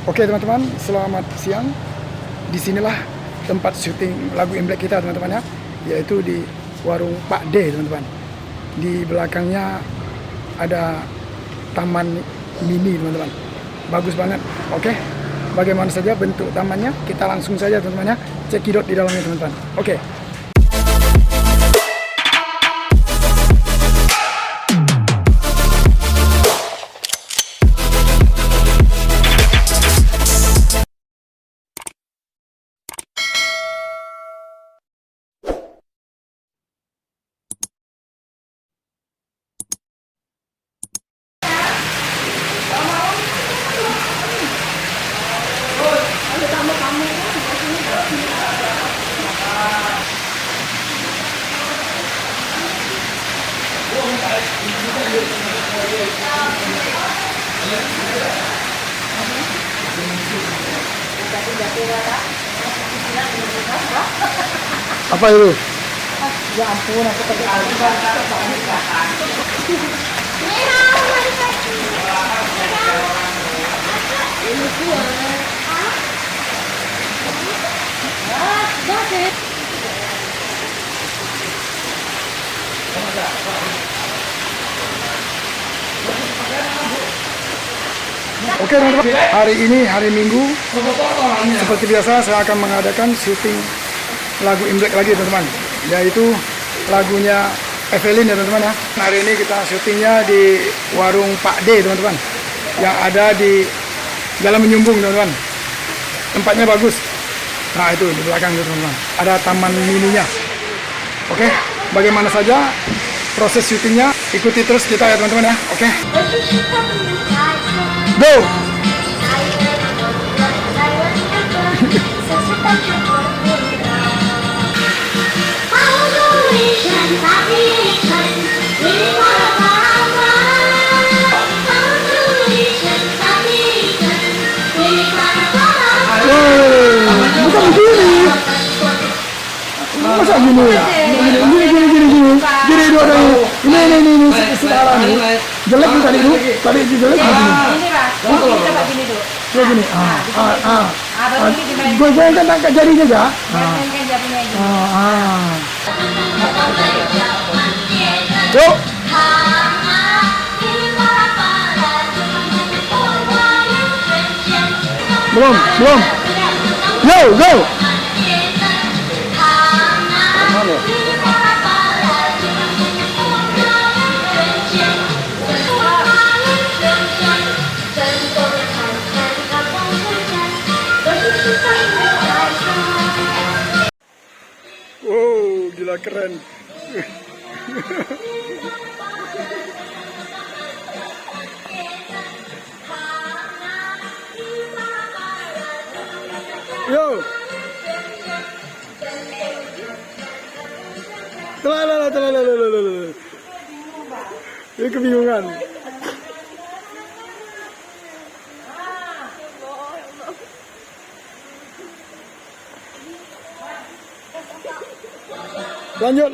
Oke teman-teman, selamat siang. Disinilah tempat syuting lagu Imlek kita teman-teman ya, yaitu di warung Pak D teman-teman. Di belakangnya ada taman mini teman-teman. Bagus banget. Oke, bagaimana saja bentuk tamannya? Kita langsung saja teman-teman ya, cekidot di dalamnya teman-teman. Oke. Apa itu? Ya ampun, aku pakai alkohol. Ini gua. Oke teman-teman, hari ini hari Minggu. Seperti biasa saya akan mengadakan syuting lagu Imlek lagi teman-teman, yaitu lagunya Evelyn ya teman-teman ya. Hari ini kita syutingnya di warung Pak D teman-teman, yang ada di Jalan Menyumbung teman-teman. Tempatnya bagus. Nah itu di belakang itu teman-teman, ada taman mininya. Oke, bagaimana saja proses syutingnya, ikuti terus kita ya teman-teman ya. Oke, go. Bukan begini. Masa gini? Gini dua dari ini saudara nih. Jelek nih tadi itu jelek begini. Ini Pak, coba gini dulu. Kayak gini. Baru ini dimainkan. Goyangkan angkat jarinya aja. Mainkan jarinya gini. Yuk. Belum. Go. Wow, gila keren. Yo. Telah. Ini kebingungan. Lanjut.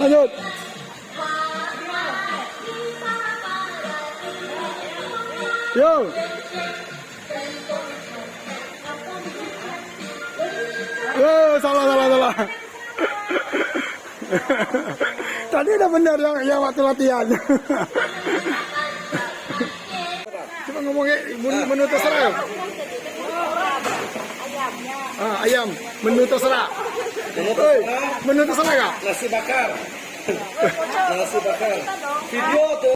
Yo. Salah. Tadi udah benar yang waktu latihan. Coba ngomongnya menu terserah ya. Ayam, menu terserah. Menu terserah nggak? Nasi bakar. Video tuh.